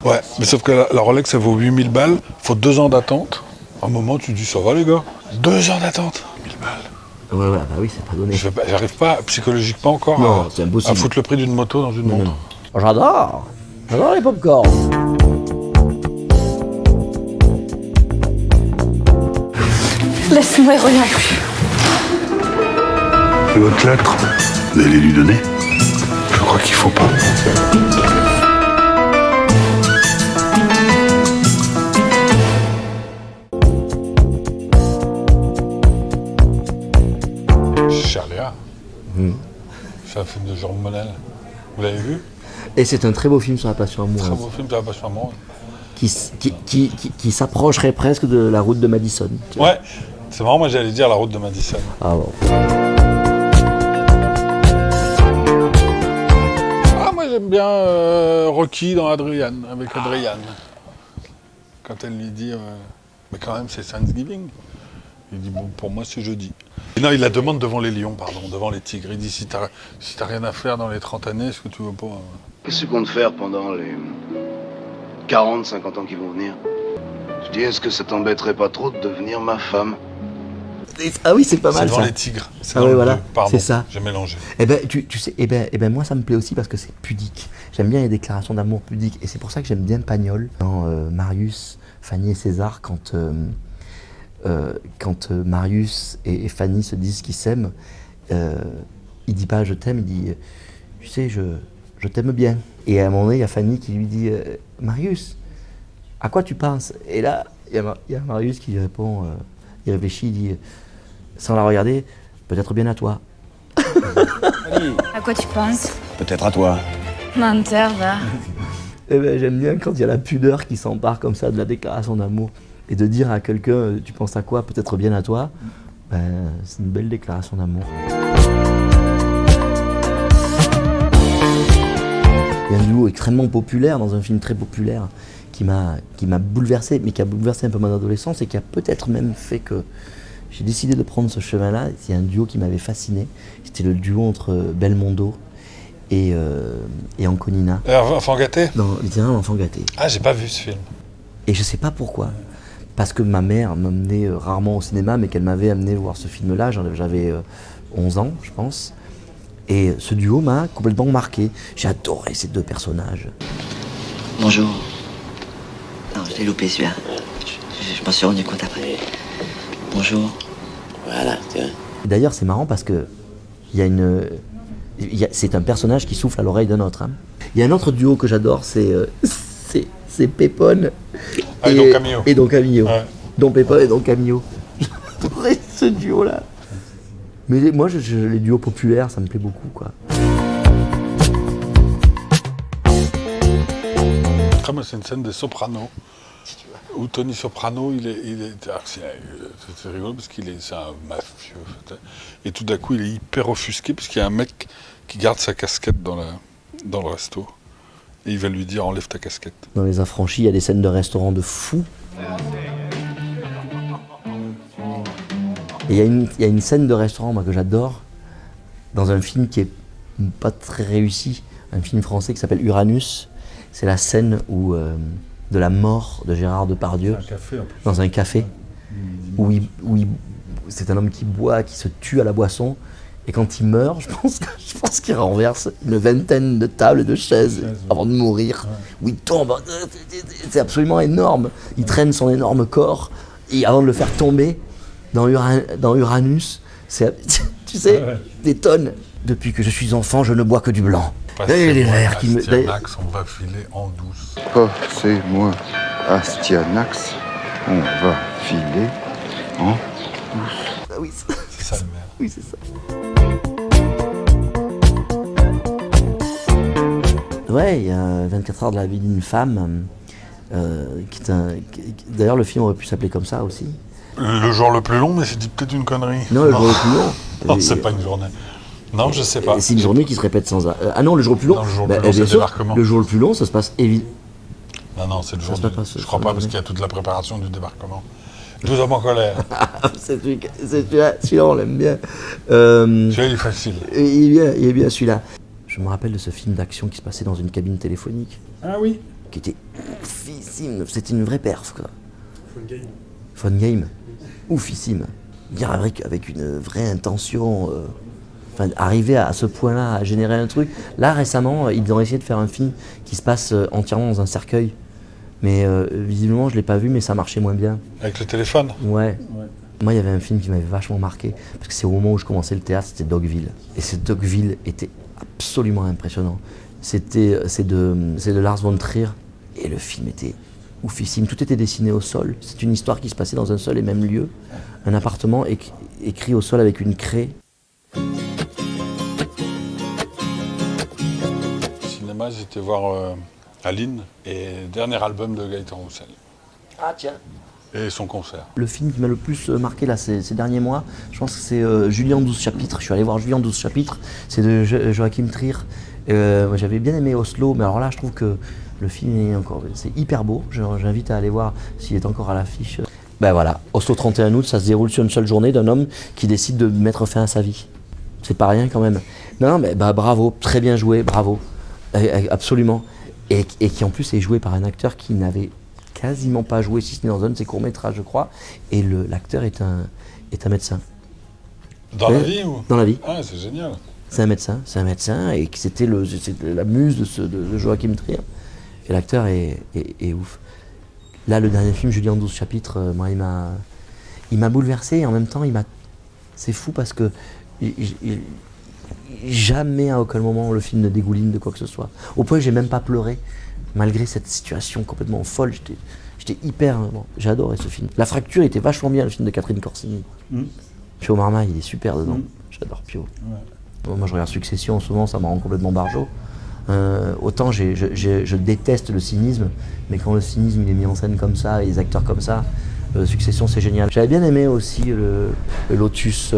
Ouais, mais sauf que la Rolex, elle vaut 8000 balles, faut 2 ans d'attente. À un moment, tu dis, ça va les gars, 2 ans d'attente, 1000 balles. Ouais, bah oui, c'est pas donné. J'arrive pas psychologiquement encore non, c'est impossible. à foutre le prix d'une moto dans une montre. Non. J'adore les pop-corn. Laisse-moi regarder. Et votre lettre, vous allez lui donner? Je crois qu'il faut pas. Charléa. C'est un film de Jean Monel. Vous l'avez vu? Et c'est un très beau film sur la passion amoureuse. Très beau film sur la passion amoureuse. Qui s'approcherait presque de la route de Madison. Ouais, c'est marrant, moi j'allais dire la route de Madison. Ah bon. Ah, moi j'aime bien Rocky dans Adrian, avec Adrian. Quand elle lui dit, mais quand même c'est Thanksgiving. Il dit, bon, pour moi c'est jeudi. Et non, il la demande devant les lions, pardon, devant les tigres. Il dit, si t'as rien à faire dans les 30 années, est-ce que tu veux pas... Qu'est-ce qu'on compte faire pendant les 40, 50 ans qui vont venir? Je dis, est-ce que ça t'embêterait pas trop de devenir ma femme? Ah oui, c'est pas mal C'est devant ça. les tigres. C'est Ah dans oui, le voilà, bleu. Pardon, c'est ça. j'ai mélangé. Eh ben, tu sais, moi ça me plaît aussi parce que c'est pudique. J'aime bien les déclarations d'amour pudiques et c'est pour ça que j'aime bien Pagnol dans Marius, Fanny et César quand Marius et Fanny se disent qu'ils s'aiment, il dit pas je t'aime, il dit tu sais je t'aime bien. Et à un moment donné il y a Fanny qui lui dit Marius, à quoi tu penses? Et là il y a Marius qui lui répond, il réfléchit, il dit sans la regarder, peut-être bien à toi. À quoi tu penses? Peut-être à toi. Menteur, va. Eh ben, j'aime bien quand il y a la pudeur qui s'empare comme ça de la déclaration d'amour. Et de dire à quelqu'un, tu penses à quoi? Peut-être bien à toi. Ben, c'est une belle déclaration d'amour. Il y a un duo extrêmement populaire, dans un film très populaire, qui m'a bouleversé, mais qui a bouleversé un peu mon adolescence et qui a peut-être même fait que j'ai décidé de prendre ce chemin-là. C'est un duo qui m'avait fasciné. C'était le duo entre Belmondo et Anconina. Enfant gâté? Dans littéralement Enfant gâté. Ah, j'ai pas vu ce film. Et je sais pas pourquoi. Parce que ma mère m'emmenait rarement au cinéma, mais qu'elle m'avait amené voir ce film-là. J'avais 11 ans, je pense. Et ce duo m'a complètement marqué. J'ai adoré ces deux personnages. Bonjour. Non, je l'ai loupé celui-là. Je m'en suis rendu compte après. Bonjour. Voilà, c'est vrai. D'ailleurs, c'est marrant parce que c'est un personnage qui souffle à l'oreille d'un autre. Hein. Il y a un autre duo que j'adore, c'est Pépone et Don Camillo. Ouais. Don Pépone et Don Camillo. J'adorais ce duo-là. Mais moi, les duos populaires, ça me plaît beaucoup, quoi. Après, moi, c'est une scène des Sopranos. Où Tony Soprano, c'est rigolo parce c'est un mafieux. Et tout d'un coup, il est hyper offusqué parce qu'il y a un mec qui garde sa casquette dans le resto. Et il va lui dire, enlève ta casquette. Dans Les Affranchis, il y a des scènes de restaurants de fous. Et il y a une scène de restaurant, moi, que j'adore, dans un film qui est pas très réussi, un film français qui s'appelle Uranus. C'est la scène de la mort de Gérard Depardieu dans un café, où c'est un homme qui boit, qui se tue à la boisson, et quand il meurt, je pense qu'il renverse une vingtaine de tables et de chaises avant de mourir, où il tombe, c'est absolument énorme, il traîne son énorme corps, et avant de le faire tomber dans Uranus, tu sais, des tonnes. Depuis que je suis enfant, je ne bois que du blanc. Astyanax, on va filer en douce. Passez-moi Astyanax, on va filer en douce. Ah oui, C'est ça le maire. oui, c'est ça. Ouais, il y a 24 heures de la vie d'une femme, d'ailleurs le film aurait pu s'appeler comme ça aussi. Le jour le plus long, mais j'ai dit peut-être une connerie. Non, le jour le plus long. Non, c'est pas une journée. Non, je sais pas. C'est une journée qui se répète sans arrêt. Ah non, le jour le plus long. Non, le jour le plus long, c'est le débarquement. Le jour le plus long, ça se passe évidemment. Non, c'est le jour. Je crois ça pas, parce qu'il y a toute la préparation du débarquement. 12 hommes en colère. Celui-là, on l'aime bien. Celui-là, il est facile. Il est bien celui-là. Je me rappelle de ce film d'action qui se passait dans une cabine téléphonique. Ah oui. Qui était oufissime. C'était une vraie perf, quoi. Fun game. Oufissime. Dire avec une vraie intention. Arriver à ce point-là, à générer un truc. Là, récemment, ils ont essayé de faire un film qui se passe entièrement dans un cercueil. Mais visiblement, je l'ai pas vu, mais ça marchait moins bien. Avec le téléphone? Ouais. Moi, il y avait un film qui m'avait vachement marqué, parce que c'est au moment où je commençais le théâtre, c'était Dogville. Et ce Dogville était absolument impressionnant. C'est de Lars von Trier, et le film était oufissime. Tout était dessiné au sol. C'est une histoire qui se passait dans un seul et même lieu, un appartement écrit au sol avec une craie. Cinéma, j'étais voir Aline et le dernier album de Gaëtan Roussel. Ah tiens. Et son concert. Le film qui m'a le plus marqué là, ces derniers mois, je pense que c'est Julien 12 chapitres. Je suis allé voir Julien 12 chapitres, c'est de Joachim Trier. J'avais bien aimé Oslo, mais alors là je trouve que le film c'est hyper beau. J'invite à aller voir s'il est encore à l'affiche. Ben voilà, Oslo 31 août, ça se déroule sur une seule journée d'un homme qui décide de mettre fin à sa vie. C'est pas rien quand même. Non mais bravo, très bien joué, bravo. Absolument. Et qui en plus est joué par un acteur qui n'avait quasiment pas joué, si ce n'est dans un de ses courts-métrages, je crois. Et l'acteur est un médecin. Dans la vie ou? Dans la vie. Ah, c'est génial. C'est un médecin, et c'était la muse de Joachim Trier. Et l'acteur est ouf. Là, le dernier film, Julien 12 chapitres, moi, il m'a bouleversé, et en même temps, c'est fou parce que jamais à aucun moment le film ne dégouline de quoi que ce soit. Au point que j'ai même pas pleuré. Malgré cette situation complètement folle, j'étais hyper... Bon, j'ai adoré ce film. La fracture était vachement bien, le film de Catherine Corsini. Pio Marmaille, il est super dedans. J'adore Pio. Ouais. Moi, je regarde Succession en ce moment, ça me rend complètement barjot. Autant je déteste le cynisme, mais quand le cynisme il est mis en scène comme ça, et les acteurs comme ça, Succession, c'est génial. J'avais bien aimé aussi le Lotus,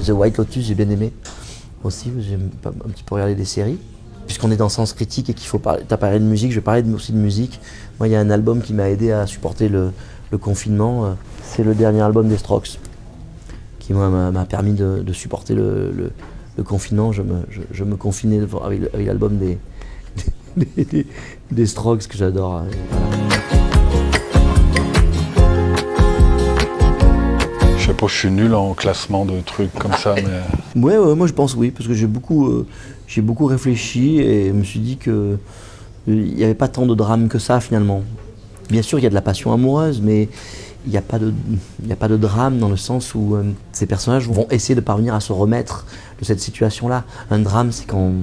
The White Lotus, j'ai bien aimé. Aussi, j'ai un petit peu regardé des séries. Puisqu'on est dans Sens Critique et qu'il faut parler, t'as parlé de musique, je vais parler aussi de musique. Moi, il y a un album qui m'a aidé à supporter le confinement. C'est le dernier album des Strokes, qui m'a permis de supporter le confinement. Je me confinais avec l'album des Strokes que j'adore. Je sais pas, je suis nul en classement de trucs comme ça, mais... Ouais, moi je pense oui, parce que j'ai beaucoup réfléchi et je me suis dit que il n'y avait pas tant de drame que ça finalement. Bien sûr, il y a de la passion amoureuse, mais il n'y a pas de drame dans le sens où ces personnages vont essayer de parvenir à se remettre de cette situation-là. Un drame, c'est quand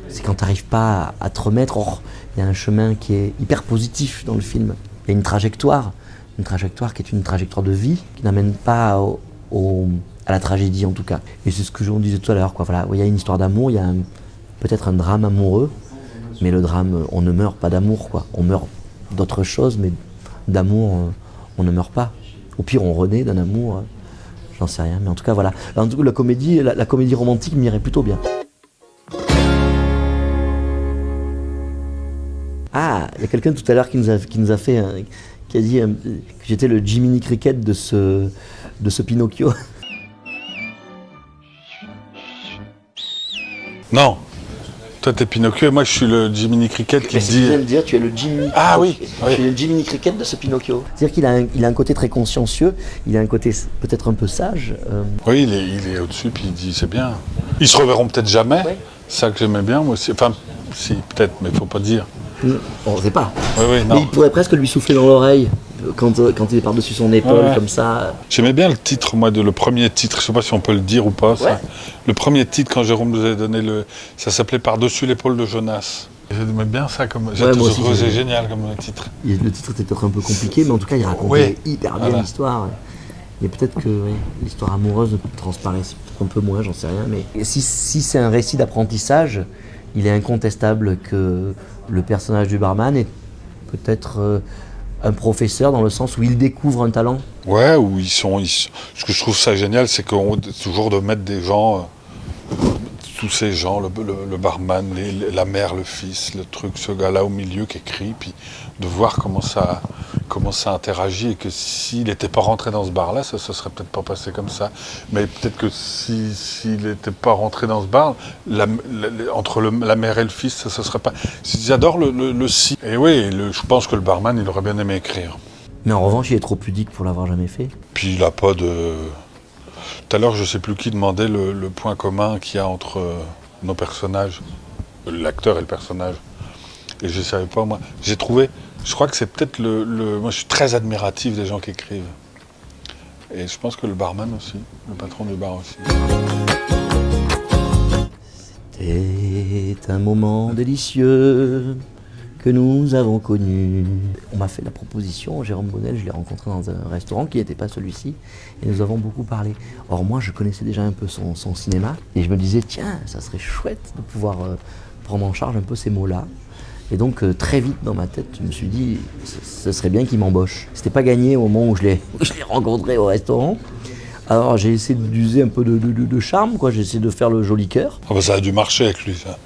tu n'arrives pas à te remettre. Or, il y a un chemin qui est hyper positif dans le film. Il y a une trajectoire qui est une trajectoire de vie, qui n'amène pas à la tragédie en tout cas. Et c'est ce que je vous disais tout à l'heure, quoi. Voilà, il y a une histoire d'amour, il y a peut-être un drame amoureux, mais le drame, on ne meurt pas d'amour, quoi. On meurt d'autre chose, mais d'amour, on ne meurt pas. Au pire, on renaît d'un amour, j'en sais rien. Mais en tout cas, voilà. En tout cas, la comédie romantique m'irait plutôt bien. Ah, il y a quelqu'un tout à l'heure qui nous a fait... qui a dit que j'étais le Jiminy Cricket de ce Pinocchio. Non, toi t'es Pinocchio et moi je suis le Jiminy Cricket qui dit... dit... Tu viens de dire, tu es le Jiminy... Ah oui, Je suis le Jiminy Cricket de ce Pinocchio. C'est-à-dire qu'il a un côté très consciencieux, il a un côté peut-être un peu sage. Oui, il est au-dessus puis il dit c'est bien. Ils se reverront peut-être jamais, ouais. Ça que j'aimais bien moi aussi. Enfin, si, peut-être, mais il faut pas dire. On ne sait pas. Oui, non. Mais il pourrait presque lui souffler dans l'oreille quand il est par-dessus son épaule, comme ça. J'aimais bien le titre, moi, le premier titre, je sais pas si on peut le dire ou pas. Ça. Ouais. Le premier titre, quand Jérôme nous avait donné ça s'appelait Par-dessus l'épaule de Jonas. J'aimais bien ça, c'est génial comme titre. Le titre était peut-être un peu compliqué, mais en tout cas, il racontait hyper bien l'histoire. Et peut-être que l'histoire amoureuse transparaît un peu moins, j'en sais rien. Mais si c'est un récit d'apprentissage, il est incontestable que le personnage du barman est peut-être un professeur dans le sens où il découvre un talent. Ouais, où ce que je trouve ça génial, c'est toujours de mettre des gens, tous ces gens, le barman, la mère, le fils, le truc, ce gars-là au milieu qui écrit, puis de voir comment ça... comment ça interagit et que s'il n'était pas rentré dans ce bar-là, ça se serait peut-être pas passé comme ça. Mais peut-être que s'il n'était pas rentré dans ce bar, entre la mère et le fils, ça se serait pas... J'adore le si. Et oui, je pense que le barman, il aurait bien aimé écrire. Mais en revanche, il est trop pudique pour l'avoir jamais fait. Puis il n'a pas de... Tout à l'heure, je ne sais plus qui demandait le point commun qu'il y a entre nos personnages, l'acteur et le personnage. Et je ne savais pas, moi. J'ai trouvé... Je crois que c'est peut-être moi, je suis très admiratif des gens qui écrivent. Et je pense que le barman aussi, le patron du bar aussi. C'était un moment délicieux que nous avons connu. On m'a fait la proposition, Jérôme Bonnel, je l'ai rencontré dans un restaurant qui n'était pas celui-ci, et nous avons beaucoup parlé. Or moi, je connaissais déjà un peu son cinéma, et je me disais, tiens, ça serait chouette de pouvoir prendre en charge un peu ces mots-là. Et donc très vite dans ma tête, je me suis dit, ce serait bien qu'il m'embauche. C'était pas gagné au moment où je l'ai rencontré au restaurant. Alors j'ai essayé d'user un peu de charme, quoi. J'ai essayé de faire le joli cœur. Ah bah, ça a dû marcher avec lui, ça.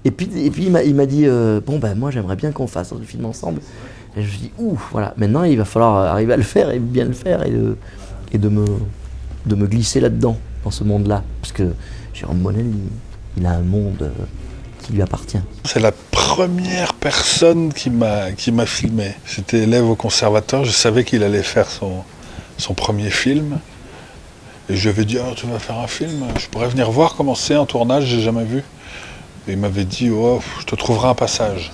Et puis il m'a dit, bon ben moi j'aimerais bien qu'on fasse un film ensemble. Et je me suis dit, ouf, voilà, maintenant il va falloir arriver à le faire et bien le faire et de me glisser là-dedans, dans ce monde-là. Parce que Jérôme Bonnel, il a un monde qui lui appartient. C'est la première personne qui m'a filmé. J'étais élève au conservatoire, je savais qu'il allait faire son premier film. Et je lui avais dit, oh, tu vas faire un film, je pourrais venir voir comment c'est un tournage, j'ai jamais vu. Et il m'avait dit, oh, je te trouverai un passage.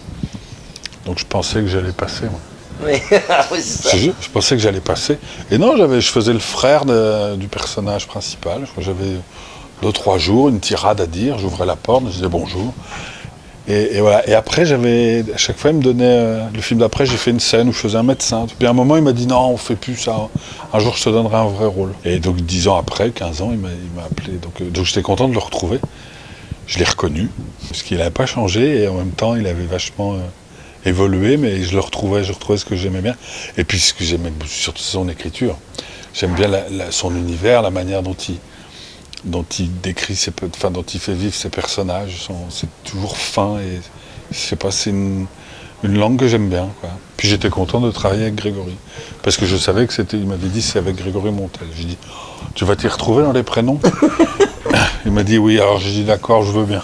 Donc je pensais que j'allais passer, moi. Oui, c'est ça. Je pensais que j'allais passer. Et non, je faisais le frère du personnage principal. J'avais 2-3 jours, une tirade à dire, j'ouvrais la porte, je disais bonjour. Et voilà. Et après, à chaque fois, il me donnait, le film d'après, j'ai fait une scène où je faisais un médecin. Puis à un moment, il m'a dit, non, on fait plus ça. Un jour, je te donnerai un vrai rôle. Et donc, 10 ans après, 15 ans, il m'a appelé. Donc j'étais content de le retrouver. Je l'ai reconnu, parce qu'il n'avait pas changé, et en même temps, il avait vachement évolué, mais je retrouvais ce que j'aimais bien. Et puis, ce que j'aimais surtout, c'est son écriture. J'aime bien son univers, la manière dont il décrit, dont il fait vivre ses personnages. C'est toujours fin, et je sais pas, c'est une langue que j'aime bien, quoi. Puis j'étais content de travailler avec Grégory, parce que je savais que il m'avait dit c'est avec Grégory Montel. J'ai dit, tu vas t'y retrouver dans les prénoms? Il m'a dit oui, alors j'ai dit d'accord, je veux bien.